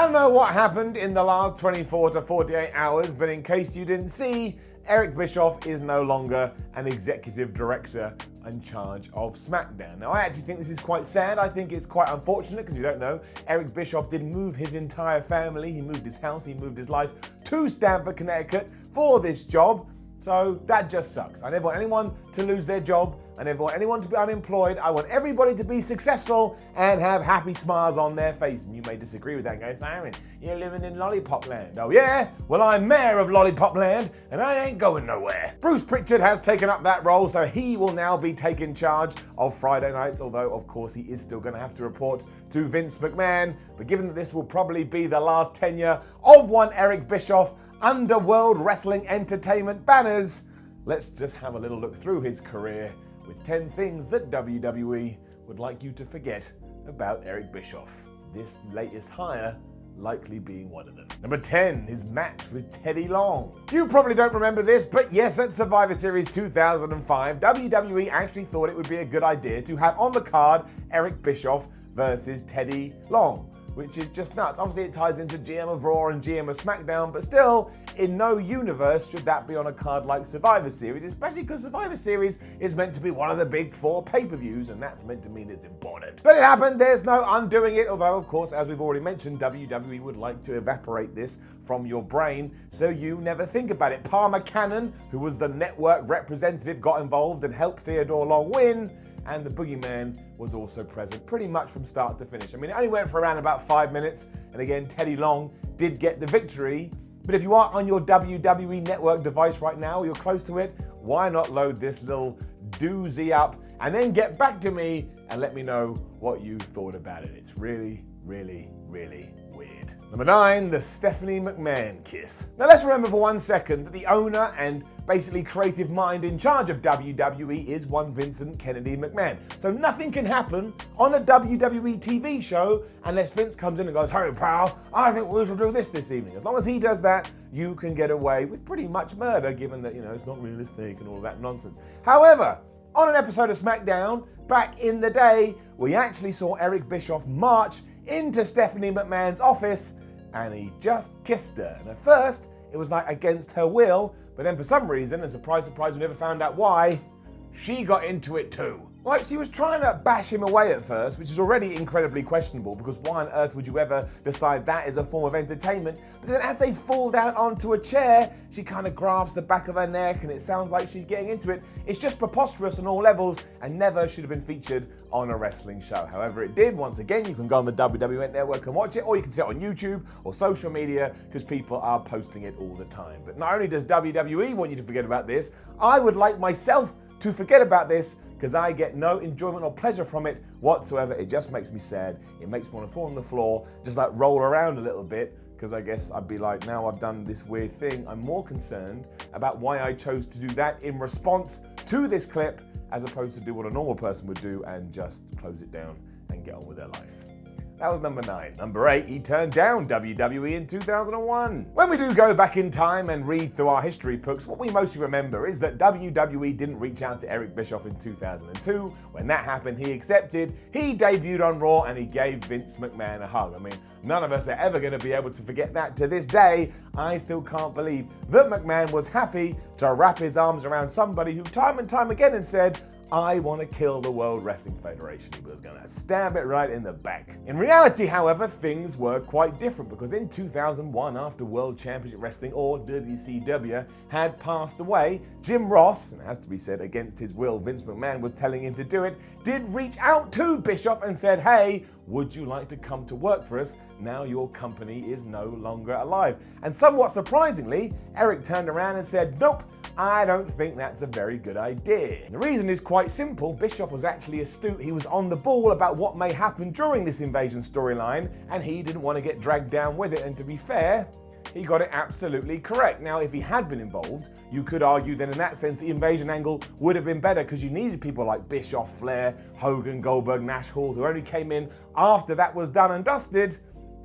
I don't know what happened in the last 24 to 48 hours, but in case you didn't see, Eric Bischoff is no longer an executive director in charge of SmackDown. Now, I actually think this is quite sad. I think it's quite unfortunate because you don't know, Eric Bischoff did move his entire family. He moved his house, he moved his life to Stamford, Connecticut for this job. So that just sucks. I never want anyone to lose their job. I never want anyone to be unemployed. I want everybody to be successful and have happy smiles on their face. And you may disagree with that and go, Simon, you're living in Lollipop Land. Oh yeah? Well, I'm mayor of Lollipop Land and I ain't going nowhere. Bruce Pritchard has taken up that role, so he will now be taking charge of Friday nights, although of course he is still going to have to report to Vince McMahon. But given that this will probably be the last tenure of one Eric Bischoff under World Wrestling Entertainment banners, let's just have a little look through his career with 10 things that WWE would like you to forget about Eric Bischoff. This latest hire likely being one of them. Number 10, his match with Teddy Long. You probably don't remember this, but yes, at Survivor Series 2005, WWE actually thought it would be a good idea to have on the card Eric Bischoff versus Teddy Long, which is just nuts. Obviously it ties into GM of Raw and GM of SmackDown, but still, in no universe should that be on a card like Survivor Series, especially because Survivor Series is meant to be one of the big 4 pay-per-views, and that's meant to mean it's important. But it happened, there's no undoing it, although of course, as we've already mentioned, WWE would like to evaporate this from your brain so you never think about it. Palmer Cannon, who was the network representative, got involved and helped Theodore Long win, and the Boogeyman was also present pretty much from start to finish. I mean, it only went for around about 5 minutes, and again, Teddy Long did get the victory. But if you are on your WWE Network device right now, or you're close to it, why not load this little doozy up and then get back to me and let me know what you thought about it. It's really, really, really weird. Number 9, the Stephanie McMahon kiss. Now let's remember for 1 second that the owner and basically creative mind in charge of WWE is one Vincent Kennedy McMahon. So nothing can happen on a WWE TV show unless Vince comes in and goes, hey pal, I think we should do this evening. As long as he does that, you can get away with pretty much murder, given that, it's not realistic and all that nonsense. However, on an episode of SmackDown, back in the day, we actually saw Eric Bischoff march into Stephanie McMahon's office and he just kissed her. And at first, it was like against her will, but then for some reason, and surprise, surprise, we never found out why, she got into it too. Like, she was trying to bash him away at first, which is already incredibly questionable, because why on earth would you ever decide that is a form of entertainment? But then as they fall down onto a chair, she kind of grabs the back of her neck, and it sounds like she's getting into it. It's just preposterous on all levels, and never should have been featured on a wrestling show. However, it did. Once again, you can go on the WWE Network and watch it, or you can see it on YouTube or social media, because people are posting it all the time. But not only does WWE want you to forget about this, I would like myself to forget about this, because I get no enjoyment or pleasure from it whatsoever. It just makes me sad. It makes me want to fall on the floor, just like roll around a little bit, because I guess I'd be like, now I've done this weird thing. I'm more concerned about why I chose to do that in response to this clip, as opposed to do what a normal person would do and just close it down and get on with their life. That was number 9. Number 8, he turned down WWE in 2001. When we do go back in time and read through our history books, what we mostly remember is that WWE didn't reach out to Eric Bischoff in 2002. When that happened, he accepted, he debuted on Raw, and he gave Vince McMahon a hug. I mean, none of us are ever going to be able to forget that to this day. I still can't believe that McMahon was happy to wrap his arms around somebody who time and time again had said, I want to kill the World Wrestling Federation. He was going to stab it right in the back. In reality, however, things were quite different, because in 2001, after World Championship Wrestling, or WCW, had passed away, Jim Ross, and it has to be said against his will, Vince McMahon was telling him to do it, did reach out to Bischoff and said, hey, would you like to come to work for us now your company is no longer alive? And somewhat surprisingly, Eric turned around and said, nope, I don't think that's a very good idea. And the reason is quite simple. Bischoff was actually astute. He was on the ball about what may happen during this invasion storyline, and he didn't want to get dragged down with it. And to be fair, he got it absolutely correct. Now, if he had been involved, you could argue then in that sense the invasion angle would have been better, because you needed people like Bischoff, Flair, Hogan, Goldberg, Nash, Hall, who only came in after that was done and dusted.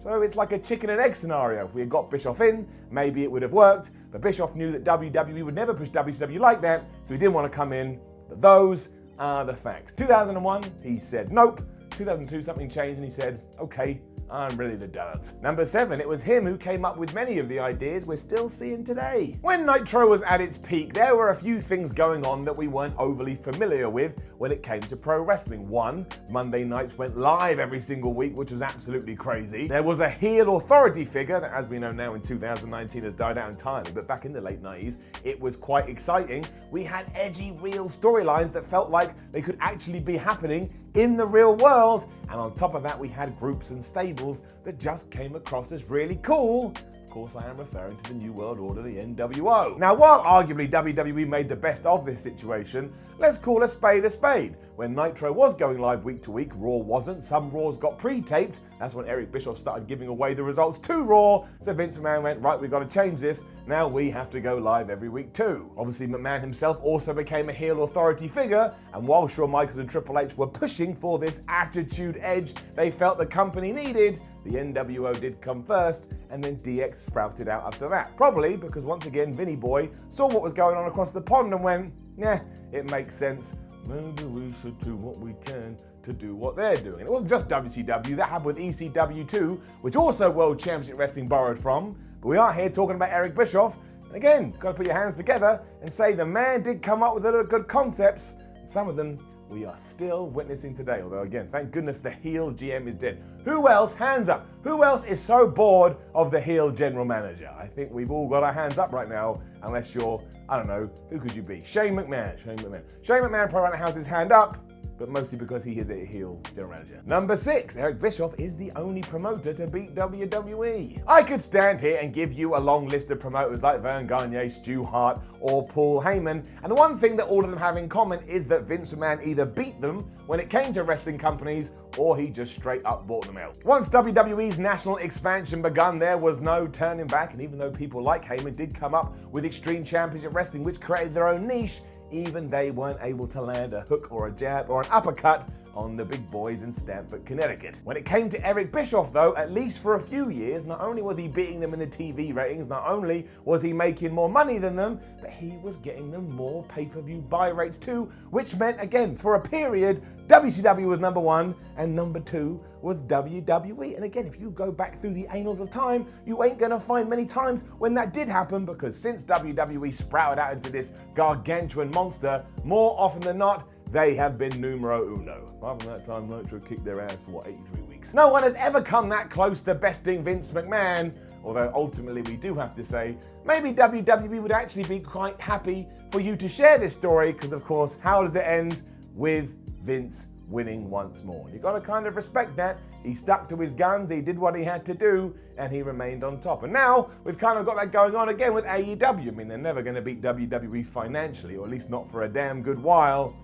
So it's like a chicken and egg scenario. If we had got Bischoff in, maybe it would have worked, but Bischoff knew that WWE would never push WCW like that, so he didn't want to come in. But those are the facts. 2001, he said nope. 2002 something changed and he said, okay, I'm ready to dance. Number 7, it was him who came up with many of the ideas we're still seeing today. When Nitro was at its peak, there were a few things going on that we weren't overly familiar with when it came to pro wrestling. One, Monday nights went live every single week, which was absolutely crazy. There was a heel authority figure that, as we know now in 2019, has died out entirely, but back in the late 90s, it was quite exciting. We had edgy, real storylines that felt like they could actually be happening in the real world, and on top of that, we had groups and stables that just came across as really cool. Of course, I am referring to the New World Order, the NWO. Now, while arguably WWE made the best of this situation, let's call a spade a spade. When Nitro was going live week to week, Raw wasn't. Some Raws got pre-taped. That's when Eric Bischoff started giving away the results to Raw. So Vince McMahon went, right, we've got to change this. Now we have to go live every week too. Obviously, McMahon himself also became a heel authority figure. And while Shawn Michaels and Triple H were pushing for this attitude edge they felt the company needed, the NWO did come first, and then DX sprouted out after that. Probably because, once again, Vinny Boy saw what was going on across the pond and went, yeah, it makes sense. Maybe we should do what we can to do what they're doing. And it wasn't just WCW, that happened with ECW too, which also World Championship Wrestling borrowed from. But we are here talking about Eric Bischoff. And again, got to put your hands together and say the man did come up with a lot of good concepts. And some of them we are still witnessing today. Although again, thank goodness the heel GM is dead. Who else, hands up, who else is so bored of the heel general manager? I think we've all got our hands up right now, unless you're, I don't know, who could you be? Shane McMahon. Shane McMahon probably right now has his hand up, but mostly because he is a heel general manager. Number 6, Eric Bischoff is the only promoter to beat WWE. I could stand here and give you a long list of promoters like Vern Gagne, Stu Hart, or Paul Heyman, and the one thing that all of them have in common is that Vince McMahon either beat them when it came to wrestling companies, or he just straight up bought them out. Once WWE's national expansion begun, there was no turning back, and even though people like Heyman did come up with Extreme Championship Wrestling, which created their own niche, even they weren't able to land a hook or a jab or an uppercut on the big boys in Stamford, Connecticut. When it came to Eric Bischoff though, at least for a few years, not only was he beating them in the TV ratings, not only was he making more money than them, but he was getting them more pay-per-view buy rates too, which meant, again, for a period, WCW was number 1 and number 2 was WWE. And again, if you go back through the annals of time, you ain't gonna find many times when that did happen, because since WWE sprouted out into this gargantuan monster, more often than not, they have been numero uno. Apart from that time, Nitro kicked their ass for 83 weeks. No one has ever come that close to besting Vince McMahon, although ultimately we do have to say, maybe WWE would actually be quite happy for you to share this story, because of course, how does it end? With Vince winning once more. You gotta kind of respect that. He stuck to his guns, he did what he had to do, and he remained on top. And now, we've kind of got that going on again with AEW. I mean, they're never gonna beat WWE financially, or at least not for a damn good while.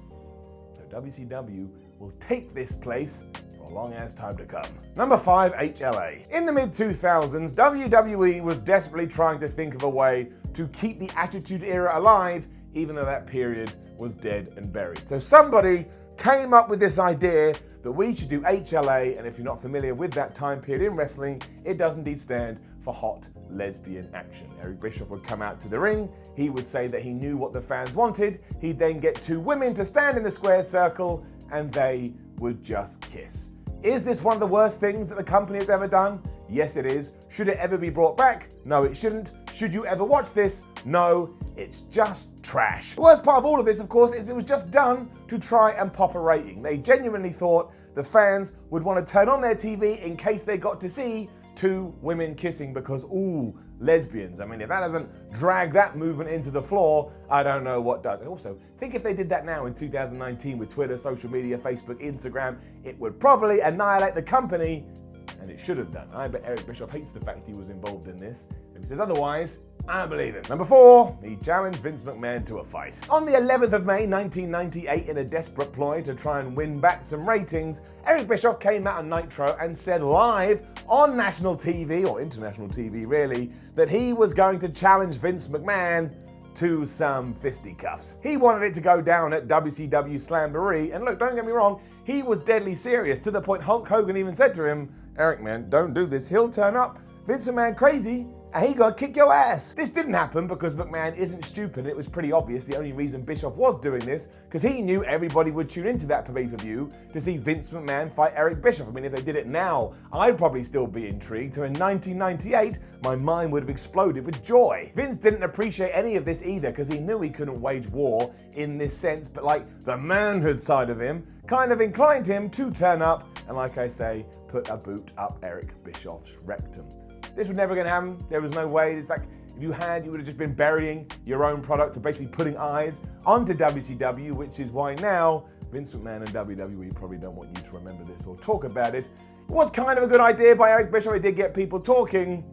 WCW will take this place for a long ass time to come. Number 5, HLA. In the mid-2000s, WWE was desperately trying to think of a way to keep the Attitude Era alive, even though that period was dead and buried. So somebody came up with this idea that we should do HLA, and if you're not familiar with that time period in wrestling, it does indeed stand for Hot Lesbian Action. Eric Bischoff would come out to the ring, he would say that he knew what the fans wanted, he'd then get 2 women to stand in the square circle, and they would just kiss. Is this one of the worst things that the company has ever done? Yes, it is. Should it ever be brought back? No, it shouldn't. Should you ever watch this? No, it's just trash. The worst part of all of this, of course, is it was just done to try and pop a rating. They genuinely thought the fans would want to turn on their TV in case they got to see 2 women kissing because, ooh, lesbians. I mean, if that doesn't drag that movement into the floor, I don't know what does. And also, think if they did that now in 2019 with Twitter, social media, Facebook, Instagram, it would probably annihilate the company, and it should have done. I bet Eric Bischoff hates the fact he was involved in this. If he says otherwise, I don't believe him. Number 4, he challenged Vince McMahon to a fight. On the 11th of May 1998, in a desperate ploy to try and win back some ratings, Eric Bischoff came out on Nitro and said live on national TV, or international TV really, that he was going to challenge Vince McMahon to some fisticuffs. He wanted it to go down at WCW Slamboree, and look, don't get me wrong, he was deadly serious, to the point Hulk Hogan even said to him, Eric, man, don't do this. He'll turn up, Vince McMahon crazy, and he gonna kick your ass. This didn't happen because McMahon isn't stupid. It was pretty obvious the only reason Bischoff was doing this because he knew everybody would tune into that pay-per-view to see Vince McMahon fight Eric Bischoff. I mean, if they did it now, I'd probably still be intrigued. So in 1998, my mind would have exploded with joy. Vince didn't appreciate any of this either because he knew he couldn't wage war in this sense, but like the manhood side of him kind of inclined him to turn up and, like I say, put a boot up Eric Bischoff's rectum. This was never going to happen. There was no way. It's like if you had, you would have just been burying your own product or basically putting eyes onto WCW, which is why now Vince McMahon and WWE probably don't want you to remember this or talk about it. It was kind of a good idea by Eric Bischoff. It did get people talking.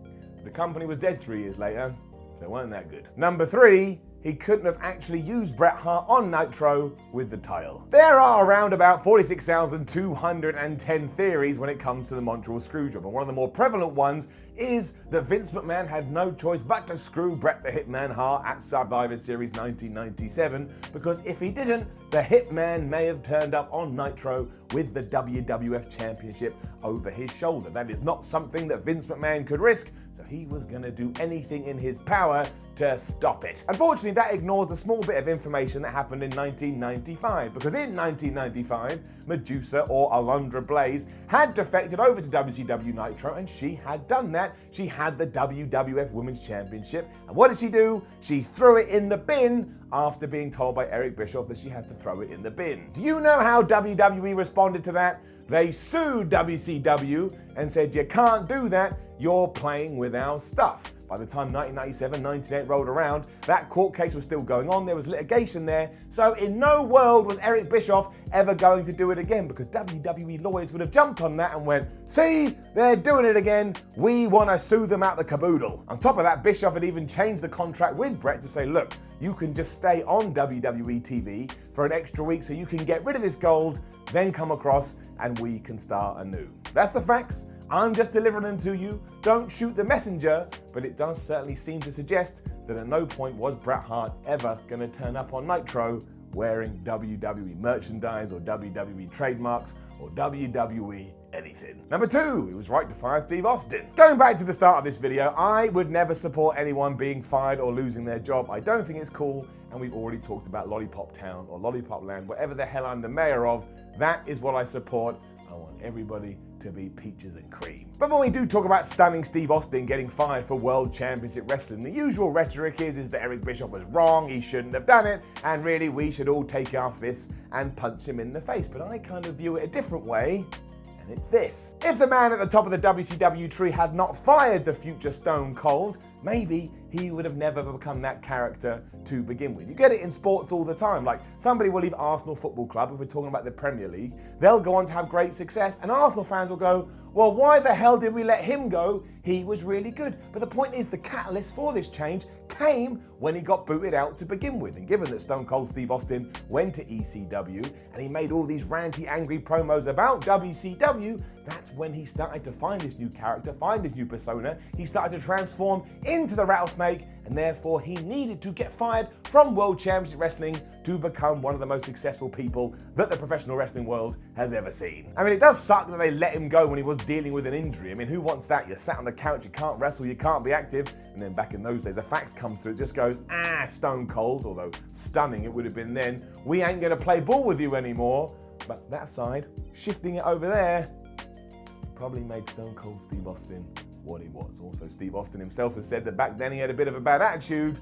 The company was dead 3 years later, so it wasn't that good. Number 3, he couldn't have actually used Bret Hart on Nitro with the title. There are around about 46,210 theories when it comes to the Montreal Screwjob, and one of the more prevalent ones is that Vince McMahon had no choice but to screw Bret the Hitman Hart at Survivor Series 1997, because if he didn't, the Hitman may have turned up on Nitro with the WWF Championship over his shoulder. That is not something that Vince McMahon could risk, so he was going to do anything in his power to stop it. Unfortunately, that ignores a small bit of information that happened in 1995, because in 1995, Medusa, or Alundra Blaze, had defected over to WCW Nitro, and she had done that. She had the WWF Women's Championship, and what did she do? She threw it in the bin after being told by Eric Bischoff that she had to throw it in the bin. Do you know how WWE responded to that? They sued WCW and said, you can't do that, you're playing with our stuff. By the time 1997, 1998 rolled around, that court case was still going on, there was litigation there, so in no world was Eric Bischoff ever going to do it again, because WWE lawyers would have jumped on that and went, see, they're doing it again, we want to sue them out the caboodle. On top of that, Bischoff had even changed the contract with Bret to say, look, you can just stay on WWE TV for an extra week so you can get rid of this gold, then come across and we can start anew. That's the facts. I'm just delivering them to you. Don't shoot the messenger, but it does certainly seem to suggest that at no point was Bret Hart ever going to turn up on Nitro wearing WWE merchandise or WWE trademarks or WWE anything. Number 2, it was right to fire Steve Austin. Going back to the start of this video, I would never support anyone being fired or losing their job. I don't think it's cool, and we've already talked about Lollipop Town or Lollipop Land, whatever the hell I'm the mayor of. That is what I support. I want everybody to be peaches and cream. But when we do talk about stunning Steve Austin getting fired for World Championship Wrestling, the usual rhetoric is that Eric Bischoff was wrong, he shouldn't have done it, and really we should all take our fists and punch him in the face. But I kind of view it a different way, and it's this. If the man at the top of the WCW tree had not fired the future Stone Cold, maybe he would have never become that character to begin with. You get it in sports all the time. Like, somebody will leave Arsenal Football Club, if we're talking about the Premier League, they'll go on to have great success, and Arsenal fans will go, well, why the hell did we let him go? He was really good. But the point is, the catalyst for this change came when he got booted out to begin with. And given that Stone Cold Steve Austin went to ECW and he made all these ranty, angry promos about WCW, that's when he started to find this new character, find his new persona. He started to transform into the Rattlesnake, and therefore he needed to get fired from World Championship Wrestling to become one of the most successful people that the professional wrestling world has ever seen. I mean, it does suck that they let him go when he was dealing with an injury. I mean, who wants that? You're sat on the couch, you can't wrestle, you can't be active, and then back in those days, a fax comes through, it just goes, Stone Cold, although stunning it would have been then, we ain't gonna play ball with you anymore. But that side, shifting it over there, probably made Stone Cold Steve Austin what he was. Also, Steve Austin himself has said that back then he had a bit of a bad attitude,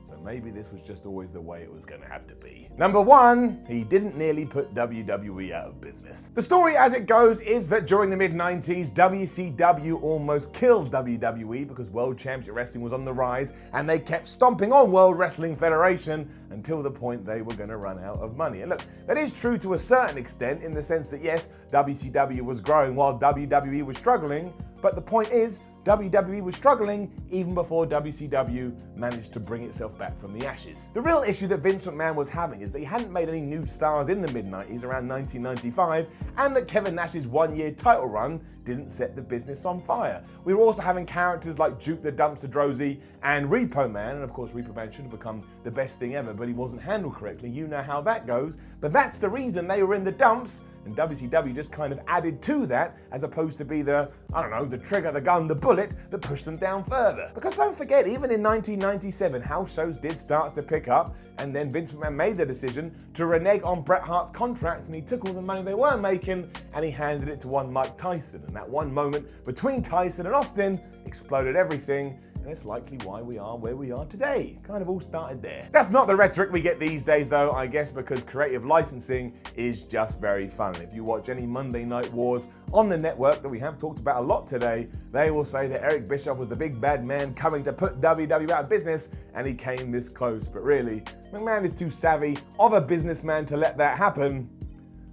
so maybe this was just always the way it was going to have to be. Number 1, he didn't nearly put WWE out of business. The story as it goes is that during the mid-90s, WCW almost killed WWE because World Championship Wrestling was on the rise, and they kept stomping on World Wrestling Federation until the point they were going to run out of money. And look, that is true to a certain extent in the sense that yes, WCW was growing while WWE was struggling, but the point is, WWE was struggling even before WCW managed to bring itself back from the ashes. The real issue that Vince McMahon was having is that he hadn't made any new stars in the mid-90s, around 1995, and that Kevin Nash's one-year title run didn't set the business on fire. We were also having characters like Duke the Dumpster Droese and Repo Man, and of course Repo Man should have become the best thing ever, but he wasn't handled correctly. You know how that goes. But that's the reason they were in the dumps, and WCW just kind of added to that as opposed to be the, I don't know, the trigger, the gun, the bullet that pushed them down further. Because don't forget, even in 1997, house shows did start to pick up, and then Vince McMahon made the decision to renege on Bret Hart's contract, and he took all the money they were making and he handed it to one Mike Tyson. And that one moment between Tyson and Austin exploded everything, and it's likely why we are where we are today. Kind of all started there. That's not the rhetoric we get these days though, I guess, because creative licensing is just very fun. If you watch any Monday Night Wars on the network that we have talked about a lot today, they will say that Eric Bischoff was the big bad man coming to put WWE out of business, and he came this close. But really, McMahon is too savvy of a businessman to let that happen,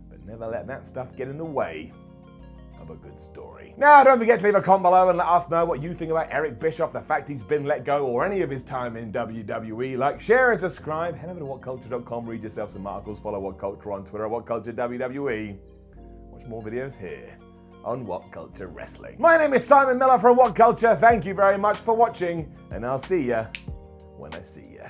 but never let that stuff get in the way of a good story. Now, don't forget to leave a comment below and let us know what you think about Eric Bischoff, the fact he's been let go, or any of his time in WWE. Like, share, and subscribe. Head over to whatculture.com, read yourself some articles, follow What Culture on Twitter, WhatCultureWWE. Watch more videos here on What Culture Wrestling. My name is Simon Miller from What Culture. Thank you very much for watching, and I'll see ya when I see ya.